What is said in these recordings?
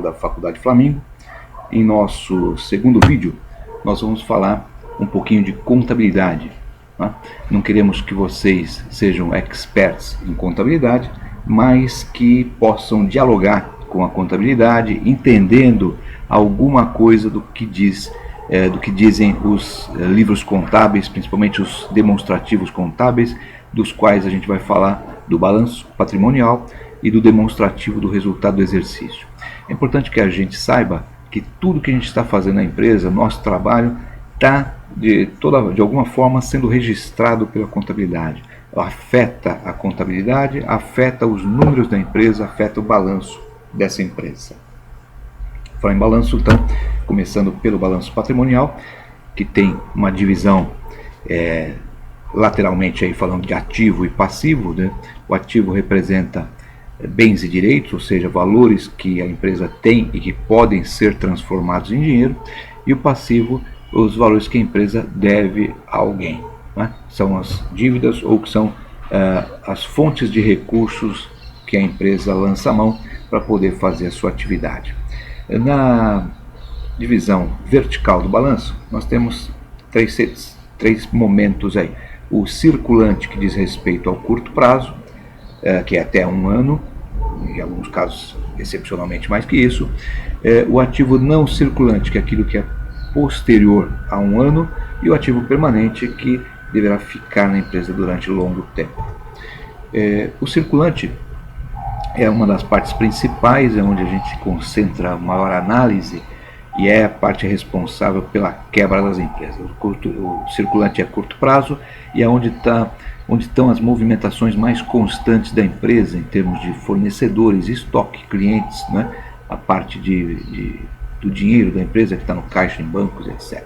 da Faculdade Flamingo. Em nosso segundo vídeo, nós vamos falar um pouquinho de contabilidade. Tá? Não queremos que vocês sejam experts em contabilidade, mas que possam dialogar com a contabilidade, entendendo alguma coisa do que dizem os livros contábeis, principalmente os demonstrativos contábeis, dos quais a gente vai falar do balanço patrimonial e do demonstrativo do resultado do exercício. É importante que a gente saiba que tudo que a gente está fazendo na empresa, nosso trabalho, está de alguma forma sendo registrado pela contabilidade. Afeta a contabilidade, afeta os números da empresa, afeta o balanço dessa empresa. Falar em balanço, então, começando pelo balanço patrimonial, que tem uma divisão lateralmente aí falando de ativo e passivo, né? O ativo representa bens e direitos, ou seja, valores que a empresa tem e que podem ser transformados em dinheiro, e o passivo, os valores que a empresa deve a alguém, né? São as dívidas ou que são as fontes de recursos que a empresa lança a mão para poder fazer a sua atividade. Na divisão vertical do balanço, nós temos três momentos aí. O circulante, que diz respeito ao curto prazo, que é até um ano, em alguns casos excepcionalmente mais que isso. O ativo não circulante, que é aquilo que é posterior a um ano, e o ativo permanente, que deverá ficar na empresa durante longo tempo. O circulante é uma das partes principais, é onde a gente concentra a maior análise e é a parte responsável pela quebra das empresas. O circulante é curto prazo e é onde estão as movimentações mais constantes da empresa em termos de fornecedores, estoque, clientes, né? A parte do dinheiro da empresa que está no caixa, em bancos, etc.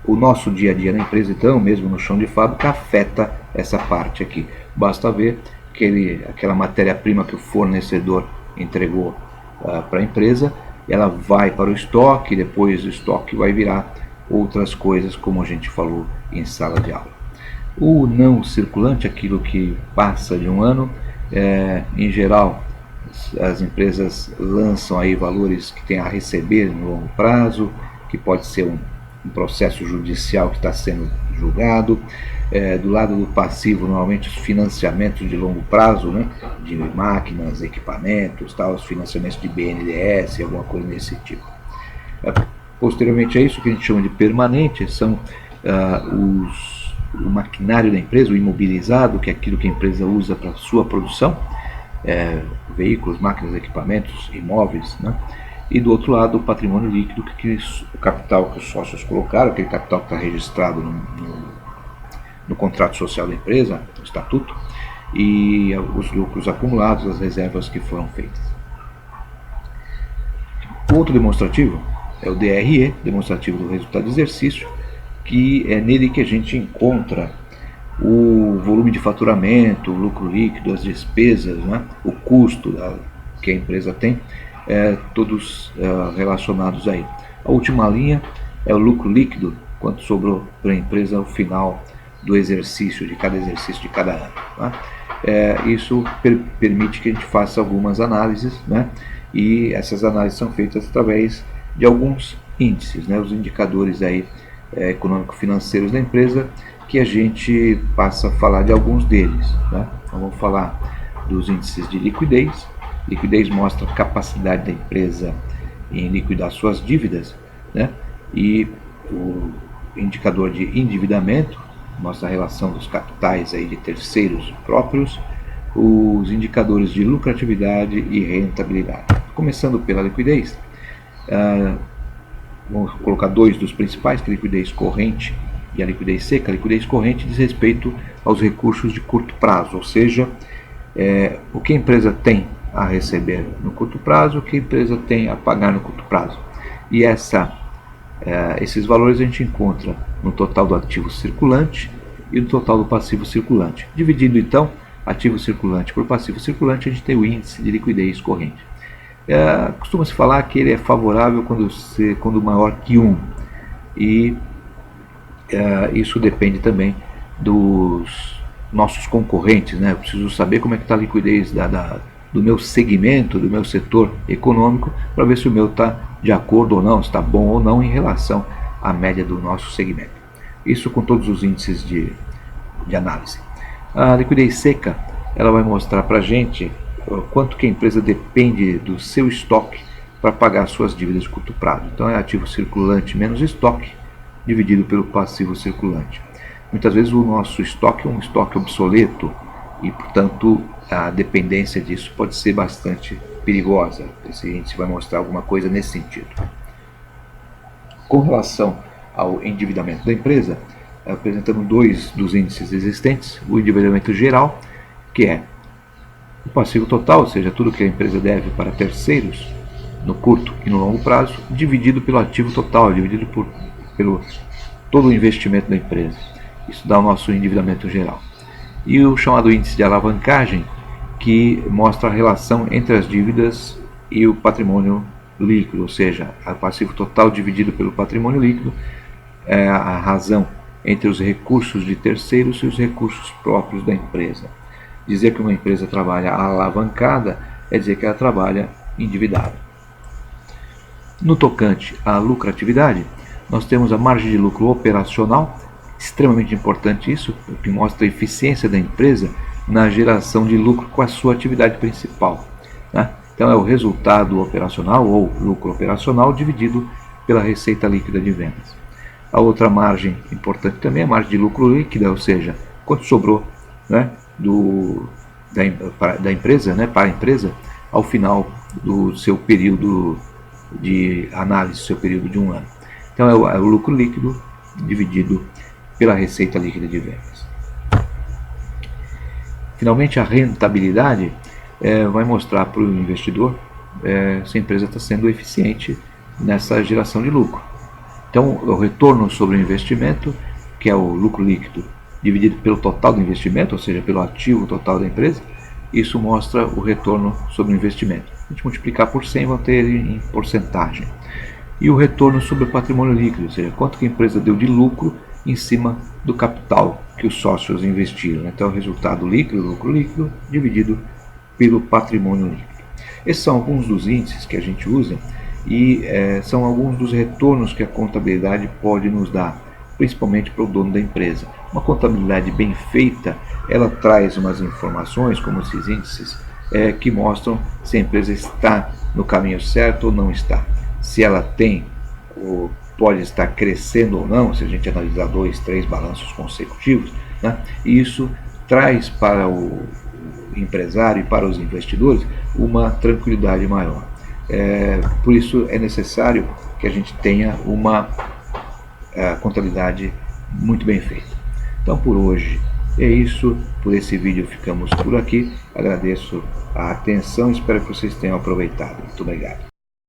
O nosso dia a dia na empresa, então, mesmo no chão de fábrica, afeta essa parte aqui. Basta ver aquela matéria-prima que o fornecedor entregou para a empresa, ela vai para o estoque, depois o estoque vai virar outras coisas, como a gente falou em sala de aula. O não circulante, aquilo que passa de um ano, em geral, as empresas lançam aí valores que tem a receber no longo prazo, que pode ser um processo judicial que está sendo julgado. Do lado do passivo, normalmente os financiamentos de longo prazo, né, de máquinas, equipamentos, os financiamentos de BNDES, alguma coisa desse tipo. Posteriormente a isso, o que a gente chama de permanente, são o maquinário da empresa, o imobilizado, que é aquilo que a empresa usa para sua produção, veículos, máquinas, equipamentos, imóveis, né? E do outro lado, o patrimônio líquido, que é o capital que os sócios colocaram, aquele capital que está registrado no contrato social da empresa, no estatuto, e os lucros acumulados, as reservas que foram feitas. O outro demonstrativo é o DRE, demonstrativo do resultado do exercício, que é nele que a gente encontra o volume de faturamento, o lucro líquido, as despesas, né, o custo que a empresa tem, todos relacionados aí. A última linha é o lucro líquido, quanto sobrou para a empresa ao final do exercício, de cada ano. Tá? Isso permite que a gente faça algumas análises, né? E essas análises são feitas através de alguns índices, né? Os indicadores aí, econômico-financeiros da empresa, que a gente passa a falar de alguns deles. Né? Então, vamos falar dos índices de liquidez. Liquidez mostra a capacidade da empresa em liquidar suas dívidas, né? E o indicador de endividamento mostra a relação dos capitais aí de terceiros próprios, os indicadores de lucratividade e rentabilidade. Começando pela liquidez, vamos colocar dois dos principais, que é a liquidez corrente e a liquidez seca. A liquidez corrente diz respeito aos recursos de curto prazo, ou seja, o que a empresa tem a receber no curto prazo, o que a empresa tem a pagar no curto prazo. E esses valores a gente encontra no total do ativo circulante e no total do passivo circulante. Dividindo então ativo circulante por passivo circulante, a gente tem o índice de liquidez corrente. Costuma-se falar que ele é favorável quando maior que 1, e isso depende também dos nossos concorrentes, né? Eu preciso saber como é que está a liquidez do meu segmento, do meu setor econômico, para ver se o meu está de acordo ou não, se está bom ou não em relação à média do nosso segmento. Isso com todos os índices de análise. A liquidez seca, ela vai mostrar para a gente quanto que a empresa depende do seu estoque para pagar suas dívidas de curto prazo. Então é ativo circulante menos estoque dividido pelo passivo circulante. Muitas vezes o nosso estoque é um estoque obsoleto e, portanto, a dependência disso pode ser bastante perigosa. Esse índice vai mostrar alguma coisa nesse sentido. Com relação ao endividamento da empresa, apresentamos dois dos índices existentes: o endividamento geral, que é o passivo total, ou seja, tudo que a empresa deve para terceiros no curto e no longo prazo, dividido pelo ativo total, dividido pelo todo o investimento da empresa. Isso dá o nosso endividamento geral. E o chamado índice de alavancagem, que mostra a relação entre as dívidas e o patrimônio líquido, ou seja, o passivo total dividido pelo patrimônio líquido é a razão entre os recursos de terceiros e os recursos próprios da empresa. Dizer que uma empresa trabalha alavancada é dizer que ela trabalha endividada. No tocante à lucratividade, nós temos a margem de lucro operacional, extremamente importante isso, que mostra a eficiência da empresa na geração de lucro com a sua atividade principal, né? Então é o resultado operacional ou lucro operacional dividido pela receita líquida de vendas. A outra margem importante também é a margem de lucro líquida, ou seja, quanto sobrou, né, da empresa, né, para a empresa ao final do seu período de análise, seu período de um ano. Então é o lucro líquido dividido pela receita líquida de vendas. Finalmente, a rentabilidade vai mostrar para o investidor se a empresa está sendo eficiente nessa geração de lucro. Então, o retorno sobre o investimento, que é o lucro líquido dividido pelo total do investimento, ou seja, pelo ativo total da empresa, isso mostra o retorno sobre o investimento. A gente multiplicar por 100, vai ter em porcentagem. E o retorno sobre o patrimônio líquido, ou seja, quanto que a empresa deu de lucro em cima do capital que os sócios investiram. Então, o resultado líquido, lucro líquido, dividido pelo patrimônio líquido. Esses são alguns dos índices que a gente usa e são alguns dos retornos que a contabilidade pode nos dar, principalmente para o dono da empresa. Uma contabilidade bem feita, ela traz umas informações, como esses índices, que mostram se a empresa está no caminho certo ou não está. Se ela tem ou pode estar crescendo ou não, se a gente analisar 2, 3 balanços consecutivos, né? E isso traz para o empresário e para os investidores uma tranquilidade maior. Por isso é necessário que a gente tenha uma contabilidade muito bem feita. Então, por hoje é isso. Por esse vídeo ficamos por aqui. Agradeço a atenção, espero que vocês tenham aproveitado. Muito obrigado.